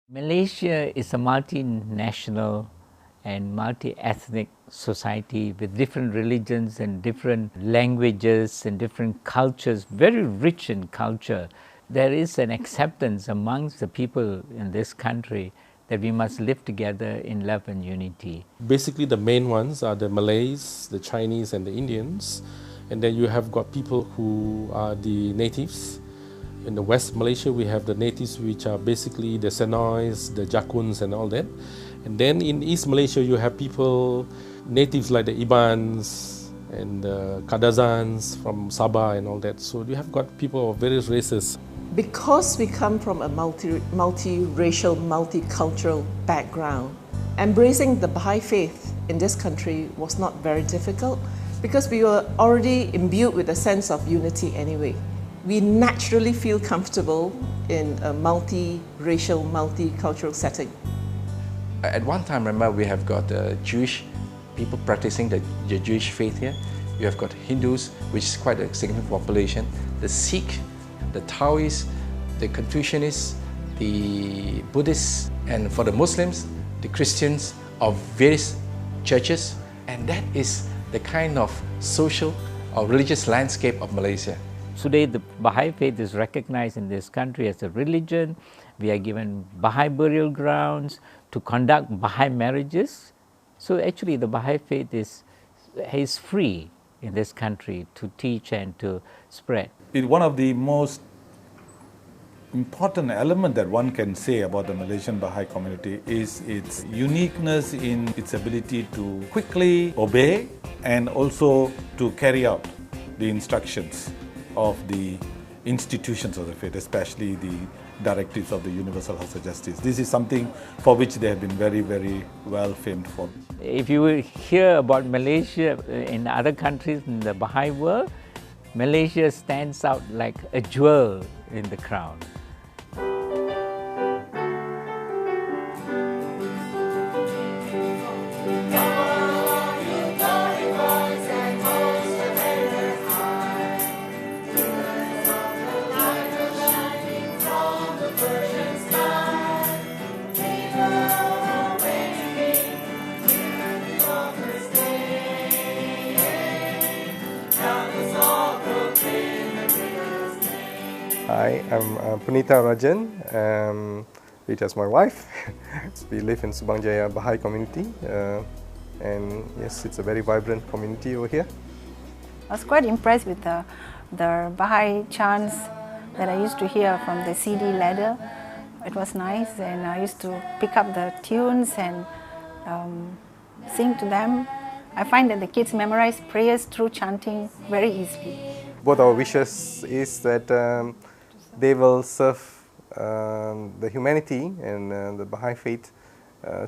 Malaysia is a multinational and multi-ethnic society with different religions and different languages and different cultures, very rich in culture. There is an acceptance amongst the people in this country that we must live together in love and unity. Basically the main ones are the Malays, the Chinese and the Indians, and then you have got people who are the natives. In the West Malaysia we have the natives, which are basically the Senois, the Jakuns and all that. And then in East Malaysia you have people, natives like the Ibans and the Kadazans from Sabah and all that. So you have got people of various races. Because we come from a multi-racial, multicultural background, embracing the Baha'i faith in this country was not very difficult because we were already imbued with a sense of unity anyway. We naturally feel comfortable in a multi-racial, multicultural setting. At one time, remember, we have got Jewish people practicing the Jewish faith here. You have got Hindus, which is quite a significant population, the Sikh, the Taoists, the Confucianists, the Buddhists, and for the Muslims, the Christians of various churches. And that is the kind of social or religious landscape of Malaysia. Today the Baha'i faith is recognized in this country as a religion. We are given Baha'i burial grounds to conduct Baha'i marriages. So actually the Baha'i faith is free in this country to teach and to spread. One of the most important elements that one can say about the Malaysian Baha'i community is its uniqueness in its ability to quickly obey and also to carry out the instructions of the institutions of the faith, especially the directives of the Universal House of Justice. This is something for which they have been very, very well famed for. If you will hear about Malaysia in other countries in the Baha'i world, Malaysia stands out like a jewel in the crown. Hi, I'm Punita Rajan, which is my wife. We live in Subang Jaya Baha'i community, and yes, it's a very vibrant community over here. I was quite impressed with the Baha'i chants that I used to hear from the CD ladder. It was nice, and I used to pick up the tunes and sing to them. I find that the kids memorize prayers through chanting very easily. Both our wishes is that they will serve the humanity and the Baha'i faith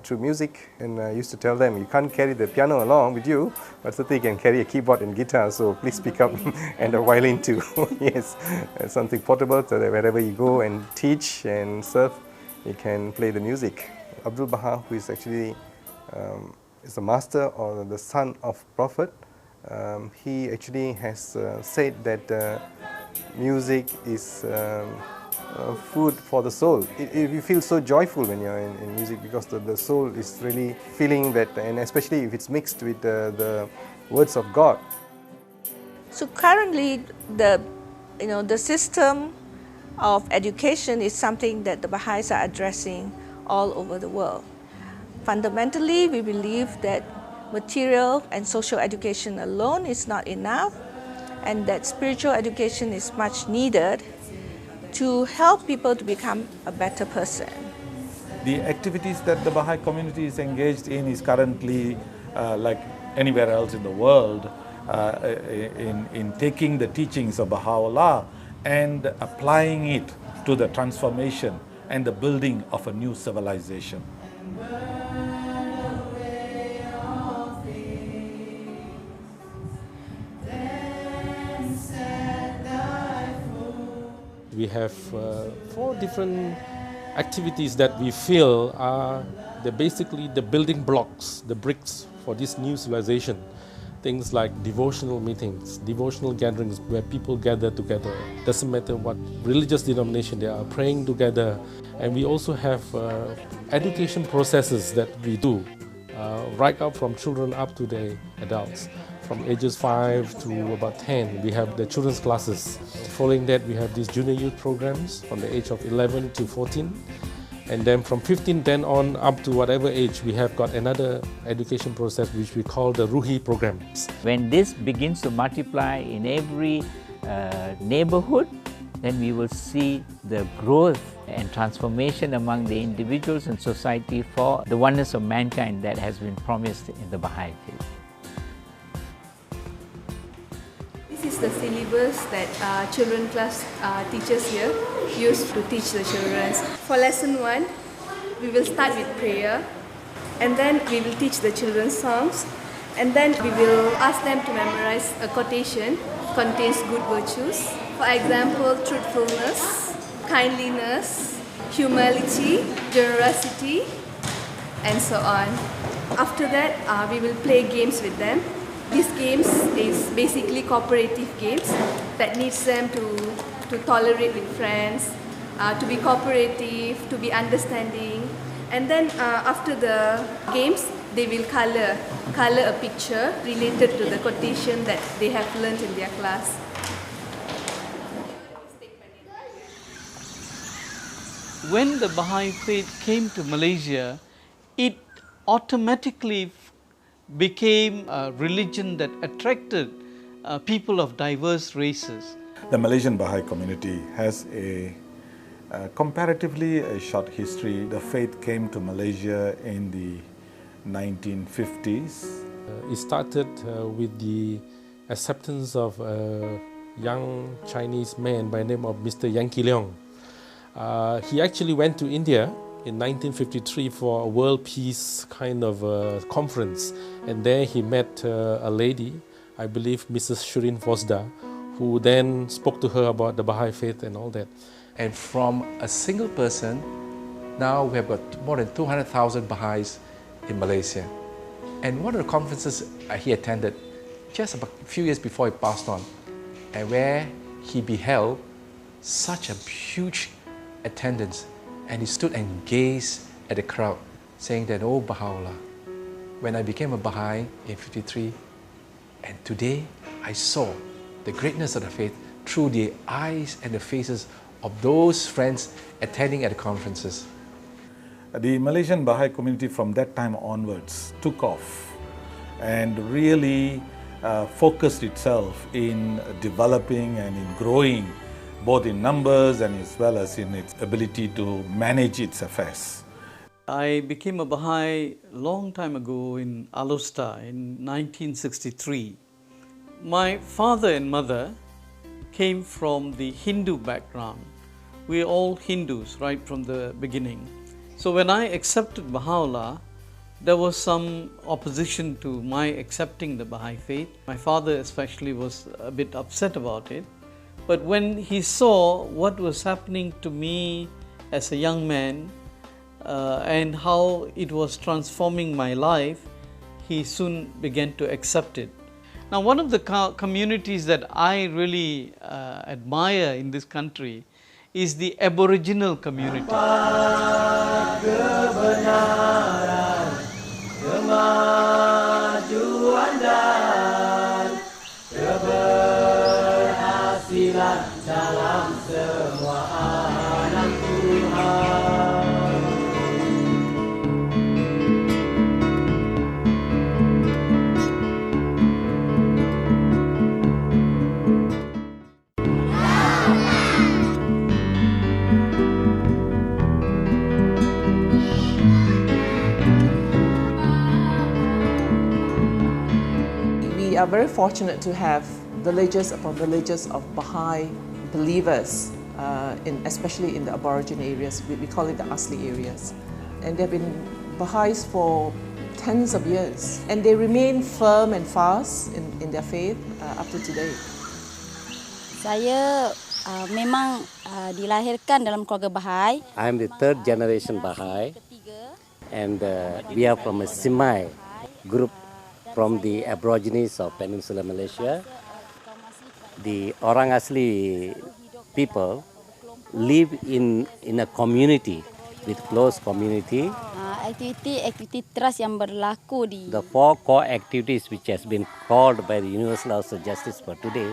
through music. And I used to tell them, you can't carry the piano along with you, but certainly you can carry a keyboard and guitar, so please pick up and a violin too. Yes, it's something portable so that wherever you go and teach and serve, you can play the music. Abdul Baha, who is actually is the master or the son of Prophet, he actually has said that music is food for the soul. You feel so joyful when you're in music because the soul is really feeling that, and especially if it's mixed with the words of God. So currently, the system of education is something that the Baha'is are addressing all over the world. Fundamentally, we believe that material and social education alone is not enough, and that spiritual education is much needed to help people to become a better person. The activities that the Baha'i community is engaged in is currently, like anywhere else in the world, in taking the teachings of Baha'u'llah and applying it to the transformation and the building of a new civilization. We have 4 different activities that we feel are basically the building blocks, the bricks for this new civilization. things like devotional meetings, devotional gatherings where people gather together. Doesn't matter what religious denomination they are, praying together. And we also have education processes that we do, right up from children up to the adults. From ages 5 to about 10, we have the children's classes. Following that, we have these junior youth programs from the age of 11 to 14. And then from 15 then on up to whatever age, we have got another education process which we call the Ruhi programs. When this begins to multiply in every neighborhood, then we will see the growth and transformation among the individuals and society for the oneness of mankind that has been promised in the Baha'i faith. This is the syllabus that children class teachers here use to teach the children. For lesson 1, we will start with prayer, and then we will teach the children songs, and then we will ask them to memorize a quotation contains good virtues. For example, truthfulness, kindliness, humility, generosity, and so on. After that, we will play games with them. These games is basically cooperative games that needs them to tolerate with friends, to be cooperative, to be understanding. And then after the games, they will color a picture related to the quotation that they have learned in their class. When the Baha'i faith came to Malaysia, it automatically became a religion that attracted people of diverse races. The Malaysian Baha'i community has a comparatively short history. The faith came to Malaysia in the 1950s. It started with the acceptance of a young Chinese man by the name of Mr. Yang Leong. He actually went to India in 1953 for a world peace kind of conference, and there he met a lady, I believe Mrs. Shirin Fosda, who then spoke to her about the Baha'i faith and all that. And from a single person, now we have got more than 200,000 Baha'is in Malaysia. And one of the conferences he attended just about a few years before he passed on, and where he beheld such a huge attendance, and he stood and gazed at the crowd, saying that, "Oh Baha'u'llah, when I became a Baha'i in 53, and today I saw the greatness of the faith through the eyes and the faces of those friends attending at the conferences." The Malaysian Baha'i community from that time onwards took off and really focused itself in developing and in growing, both in numbers and as well as in its ability to manage its affairs. I became a Baha'i a long time ago in Alusta in 1963. My father and mother came from the Hindu background. We are all Hindus right from the beginning. So when I accepted Baha'u'llah, there was some opposition to my accepting the Baha'i faith. My father especially was a bit upset about it. But when he saw what was happening to me as a young man and how it was transforming my life, he soon began to accept it. Now, one of the communities that I really admire in this country is the Aboriginal community. Dalam semua anak Tuhan. We are very fortunate to have villages upon villages of Baha'i believers, especially in the Aborigine areas. We call it the Asli areas. And they've been Baha'is for tens of years. And they remain firm and fast in their faith up to today. Saya memang dilahirkan dalam keluarga Baha'i. I am the third generation Baha'i, and we are from a Semai group from the Aborigines of Peninsular Malaysia. The Orang Asli people live in a community, with close community. Aktiviti trust yang berlaku di The 4 core activities which has been called by the Universal House of Justice for today,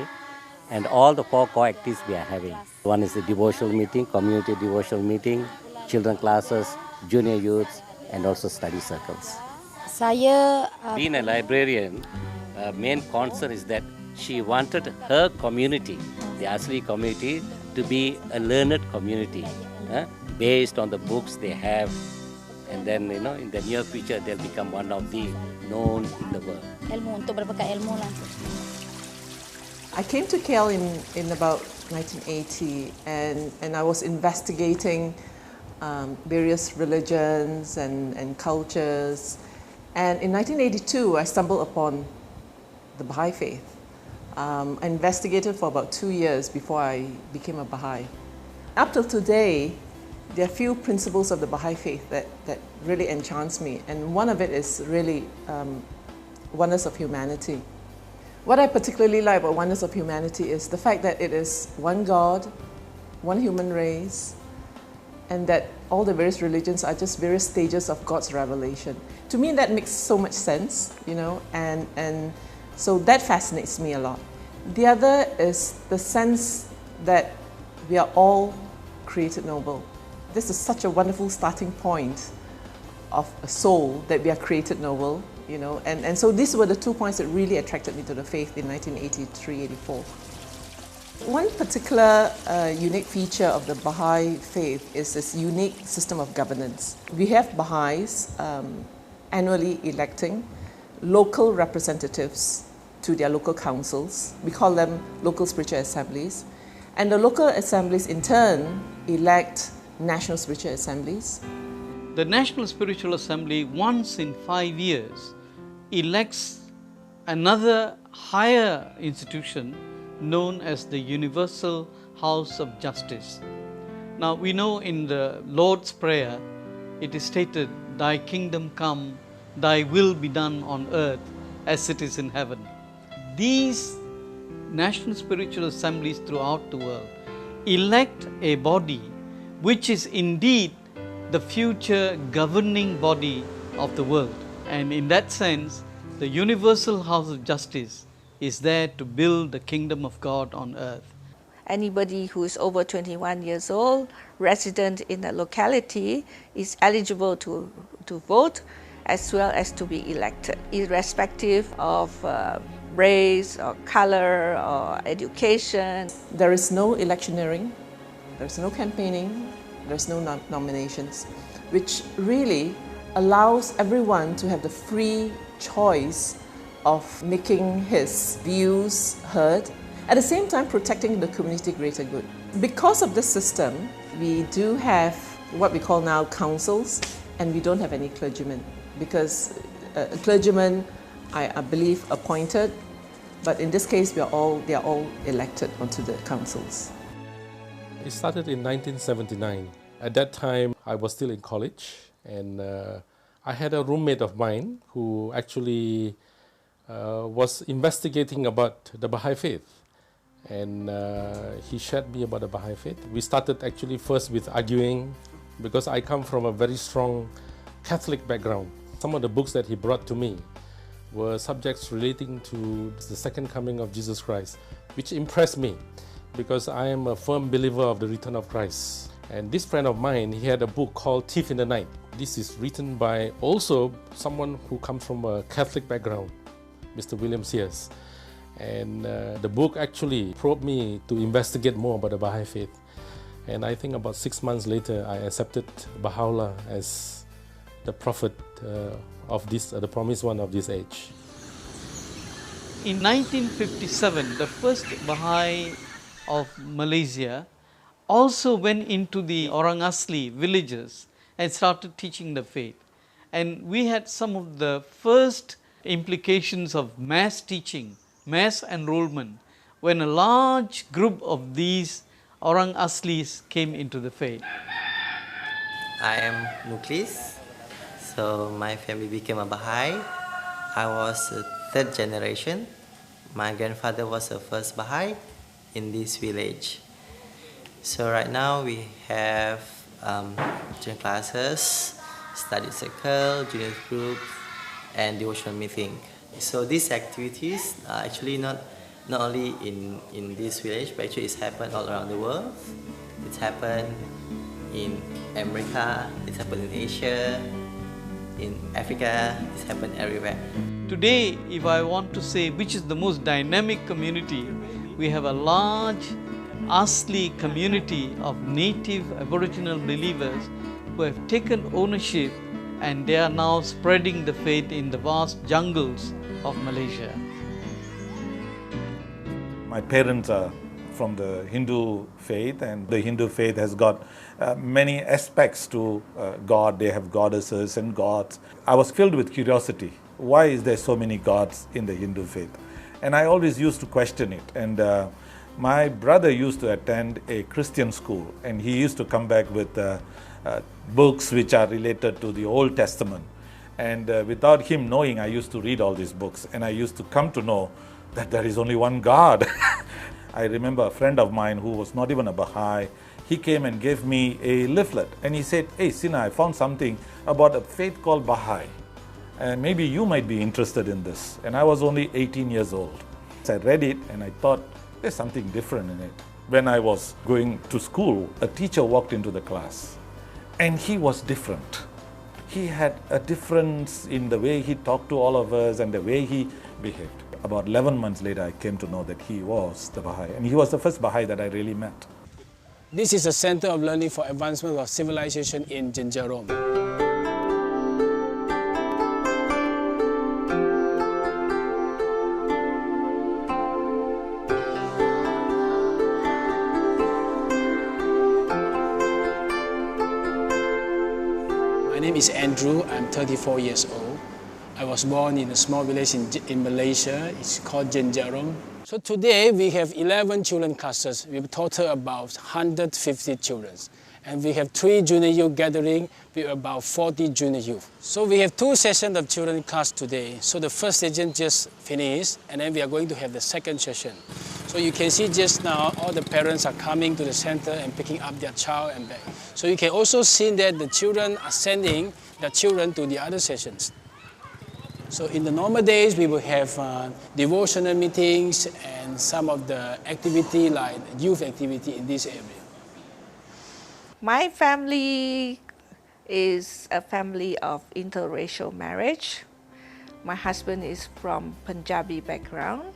and all the 4 core activities we are having. One is the devotional meeting, community devotional meeting, children classes, junior youths, and also study circles. saya Being a librarian, main concern is that she wanted her community, the Asli community, to be a learned community, based on the books they have, and then in the near future they'll become one of the known in the world. ilmu untuk berbekal ilmu lah. I came to KL in about 1980, and I was investigating various religions and cultures. And in 1982, I stumbled upon the Baha'i faith. I investigated for about 2 years before I became a Baha'i. Up till today, there are few principles of the Baha'i faith that really enchants me, and one of it is really oneness of humanity. What I particularly like about oneness of humanity is the fact that it is one God, one human race, and that all the various religions are just various stages of God's revelation. To me, that makes so much sense, and so that fascinates me a lot. The other is the sense that we are all created noble. This is such a wonderful starting point of a soul, that we are created noble, and so these were the 2 points that really attracted me to the faith in 1983-84. One particular unique feature of the Baha'i faith is this unique system of governance. We have Baha'is annually electing local representatives to their local councils. We call them local spiritual assemblies. And the local assemblies in turn elect national spiritual assemblies. The National Spiritual Assembly once in 5 years elects another higher institution known as the Universal House of Justice. Now we know in the Lord's Prayer it is stated, "Thy kingdom come, thy will be done on earth as it is in heaven." These national spiritual assemblies throughout the world elect a body which is indeed the future governing body of the world. And in that sense, the Universal House of Justice is there to build the kingdom of God on earth. Anybody who is over 21 years old, resident in a locality, is eligible to vote as well as to be elected, irrespective of race or color or education. There is no electioneering, there's no campaigning, there's no nominations, which really allows everyone to have the free choice of making his views heard, at the same time protecting the community greater good. Because of this system, we do have what we call now councils, and we don't have any clergymen, because a clergyman, I believe, appointed, but in this case, they are all elected onto the councils. It started in 1979. At that time, I was still in college, and I had a roommate of mine who actually was investigating about the Baha'i faith, and he shared me about the Baha'i faith. We started actually first with arguing, because I come from a very strong Catholic background. Some of the books that he brought to me were subjects relating to the second coming of Jesus Christ, which impressed me, because I am a firm believer of the return of Christ. And this friend of mine, he had a book called Thief in the Night. This is written by also someone who comes from a Catholic background, Mr. William Sears. And the book actually probed me to investigate more about the Baha'i faith. And I think about 6 months later, I accepted Baha'u'llah as the prophet of this, the promised one of this age. In 1957, the first Baha'i of Malaysia also went into the Orang Asli villages and started teaching the faith. And we had some of the first implications of mass teaching, mass enrollment, when a large group of these Orang Aslis came into the faith. I am Muklis, so my family became a Baha'i I was the third generation. My grandfather was the first Baha'i in this village. So right now we have junior classes, study circle, junior group, and devotional meeting. So these activities are actually not only in this village, but actually it's happened all around the world. It's happened in America, it's happened in Asia, in Africa, it's happened everywhere. Today, if I want to say which is the most dynamic community, we have a large Asli community of native Aboriginal believers who have taken ownership, and they are now spreading the faith in the vast jungles of Malaysia. My parents are from the Hindu faith, and the Hindu faith has got many aspects to God. They have goddesses and gods. I was filled with curiosity. Why is there so many gods in the Hindu faith? And I always used to question it. And my brother used to attend a Christian school, and he used to come back with books which are related to the Old Testament. And without him knowing, I used to read all these books, and I used to come to know that there is only one God. I remember a friend of mine who was not even a Baha'i. He came and gave me a leaflet, and he said, "Hey Sina, I found something about a faith called Baha'i, and maybe you might be interested in this." And I was only 18 years old. So I read it, and I thought, there's something different in it. When I was going to school, a teacher walked into the class, and he was different. He had a difference in the way he talked to all of us and the way he behaved. About 11 months later, I came to know that he was the Baha'i, and he was the first Baha'i that I really met. This is a Center of Learning for Advancement of Civilization in Jenjarom. My name is Andrew. I'm 34 years old. I was born in a small village in Malaysia. It's called Jenjarom. So today we have 11 children classes with a total about 150 children. And we have 3 junior youth gathering with about 40 junior youth. So we have 2 sessions of children class today. So the first session just finished, and then we are going to have the second session. So you can see just now all the parents are coming to the center and picking up their child and back. So you can also see that the children are sending their children to the other sessions. So in the normal days, we will have devotional meetings and some of the activity like youth activity in this area. My family is a family of interracial marriage. My husband is from Punjabi background,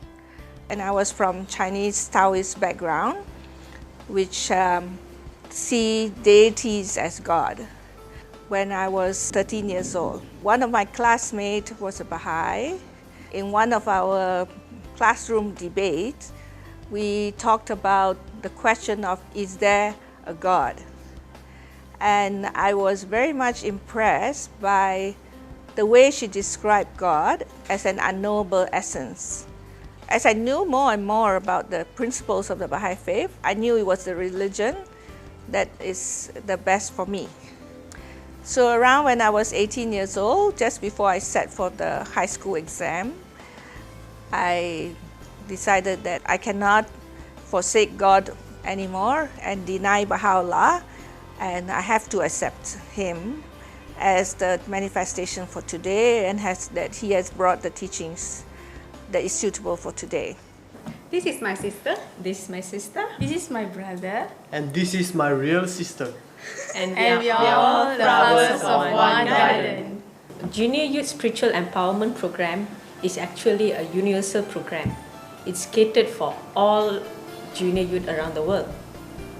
and I was from Chinese Taoist background, which see deities as God. When I was 13 years old, one of my classmates was a Baha'i. In one of our classroom debates, we talked about the question of, is there a God? And I was very much impressed by the way she described God as an unknowable essence. As I knew more and more about the principles of the Baha'i faith, I knew it was the religion that is the best for me. So around when I was 18 years old, just before I sat for the high school exam, I decided that I cannot forsake God anymore and deny Baha'u'llah, and I have to accept him as the manifestation for today, and that he has brought the teachings that is suitable for today. This is my sister. This is my sister. This is my brother. And this is my real sister. And we are all flowers of one garden. Junior Youth Spiritual Empowerment Program is actually a universal program. It's catered for all junior youth around the world.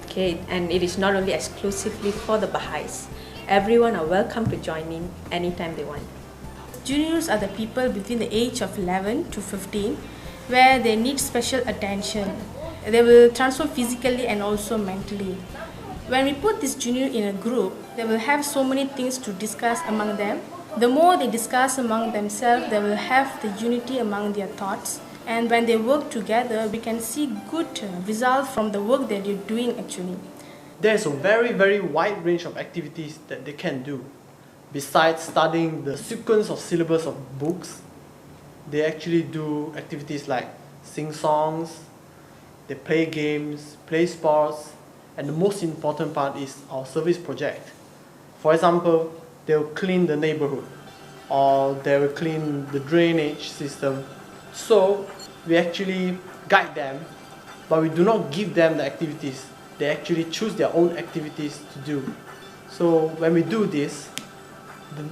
Okay, and it is not only exclusively for the Baha'is. Everyone are welcome to join in anytime they want. Juniors are the people between the age of 11 to 15 where they need special attention. They will transform physically and also mentally. When we put this junior in a group, they will have so many things to discuss among them. The more they discuss among themselves, they will have the unity among their thoughts. And when they work together, we can see good results from the work that they're doing actually. There's a very wide range of activities that they can do. Besides studying the sequence of syllabus of books, they actually do activities like sing songs, they play games, play sports, and the most important part is our service project. For example, they'll clean the neighborhood, or they will clean the drainage system. So we actually guide them, but we do not give them the activities. They actually choose their own activities to do. So when we do this, the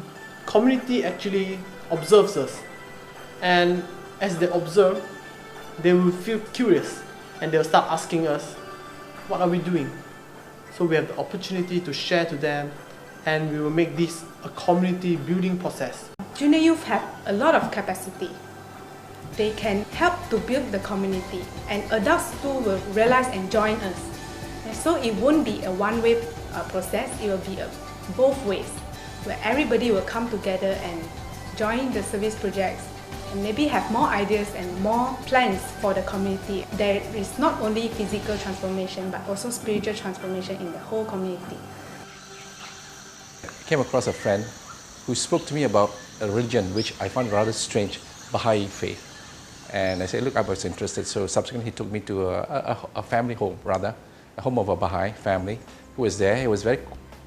community actually observes us. And as they observe, they will feel curious and they'll start asking us, what are we doing? So we have the opportunity to share to them, and we will make this a community building process. Junior youth have a lot of capacity. They can help to build the community, and adults too will realize and join us. And so it won't be a one-way process, it will be both ways, where everybody will come together and join the service projects and maybe have more ideas and more plans for the community. There is not only physical transformation but also spiritual transformation in the whole community. I came across a friend who spoke to me about a religion which I found rather strange, Baha'i faith. And I said, look, I was interested. So subsequently he took me to a family home, rather, a home of a Baha'i family who was there. He was very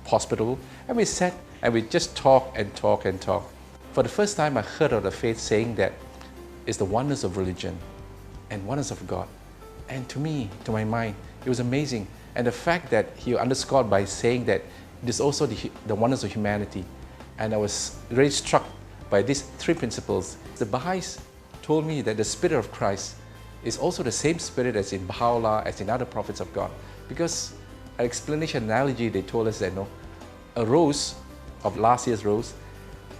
hospitable. And we sat and we just talked and talked and talked. For the first time, I heard of the faith saying that it's the oneness of religion and oneness of God. And to me, to my mind, it was amazing. And the fact that he underscored by saying that it is also the oneness of humanity. And I was really struck by these three principles. The Baha'is told me that the Spirit of Christ is also the same Spirit as in Baha'u'llah, as in other prophets of God. Because an explanation, analogy, they told us that a rose of last year's rose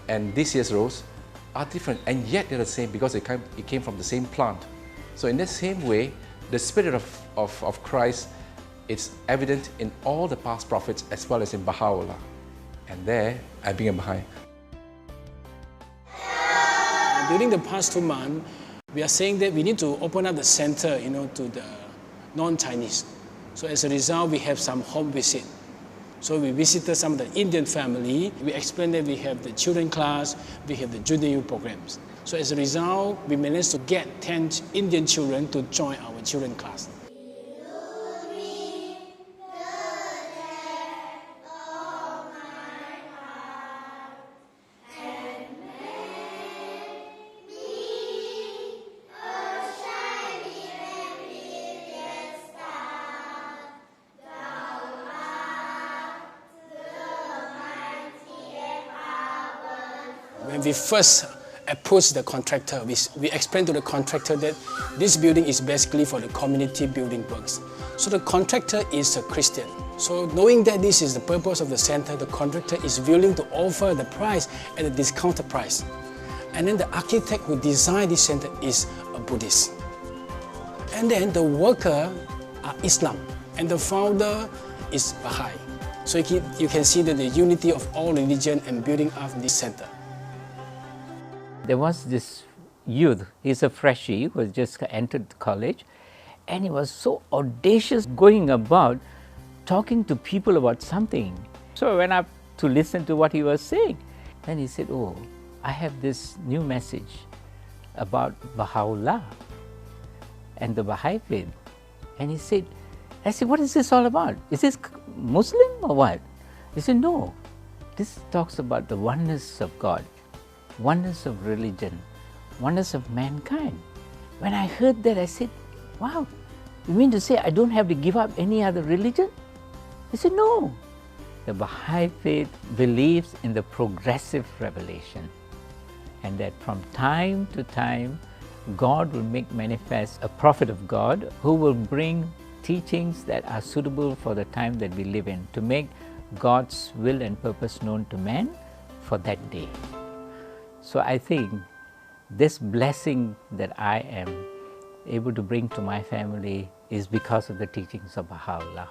and this year's rose are different, and yet they're the same because it came from the same plant. So in the same way, the Spirit of Christ is evident in all the past prophets as well as in Baha'u'llah. And there, I became a Baha'i. During the past 2 months, we are saying that we need to open up the center, to the non-Chinese. So as a result, we have some home visit. So we visited some of the Indian family. We explained that we have the children class, we have the junior youth programs. So as a result, we managed to get 10 Indian children to join our children class. When we first approached the contractor, we explained to the contractor that this building is basically for the community building works. So the contractor is a Christian. So knowing that this is the purpose of the center, the contractor is willing to offer the price at a discounted price. And then the architect who designed this center is a Buddhist. And then the worker are Islam, and the founder is Baha'i. So you can see that the unity of all religion and building up this center. There was this youth, he's a freshie who has just entered college, and he was so audacious going about talking to people about something. So I went up to listen to what he was saying. Then he said, oh, I have this new message about Baha'u'llah and the Baha'i faith. And he said, I said, what is this all about? Is this Muslim or what? He said, no, this talks about the oneness of God, oneness of religion, oneness of mankind. When I heard that, I said, wow, you mean to say I don't have to give up any other religion? He said, no. The Baha'i faith believes in the progressive revelation, and that from time to time, God will make manifest a prophet of God who will bring teachings that are suitable for the time that we live in, to make God's will and purpose known to man for that day. So I think this blessing that I am able to bring to my family is because of the teachings of Baha'u'llah.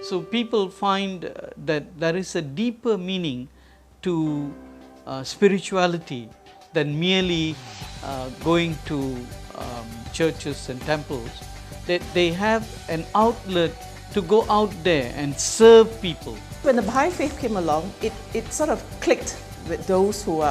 So people find that there is a deeper meaning to spirituality than merely going to churches and temples. That they have an outlet to go out there and serve people. When the Baha'i faith came along, it sort of clicked with those who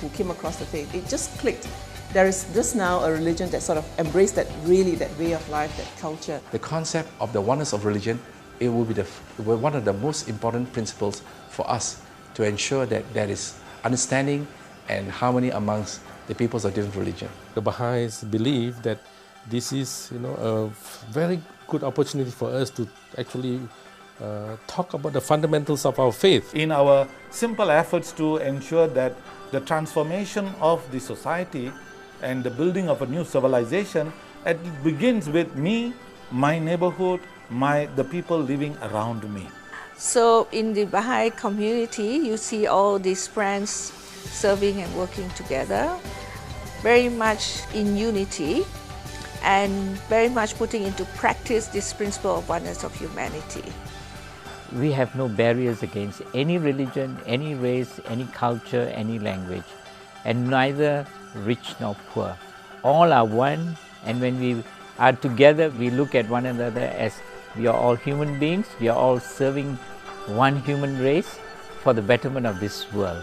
who came across the faith, it just clicked. There is just now a religion that sort of embraced that way of life, that culture. The concept of the oneness of religion, it will be one of the most important principles for us to ensure that there is understanding and harmony amongst the peoples of different religion. The Baha'is believe that this is, a very good opportunity for us to actually talk about the fundamentals of our faith. In our simple efforts to ensure that the transformation of the society and the building of a new civilization, it begins with me, my neighborhood, the people living around me. So in the Baha'i community, you see all these friends serving and working together, very much in unity and very much putting into practice this principle of oneness of humanity. We have no barriers against any religion, any race, any culture, any language, and neither rich nor poor. All are one, and when we are together, we look at one another as we are all human beings, we are all serving one human race for the betterment of this world.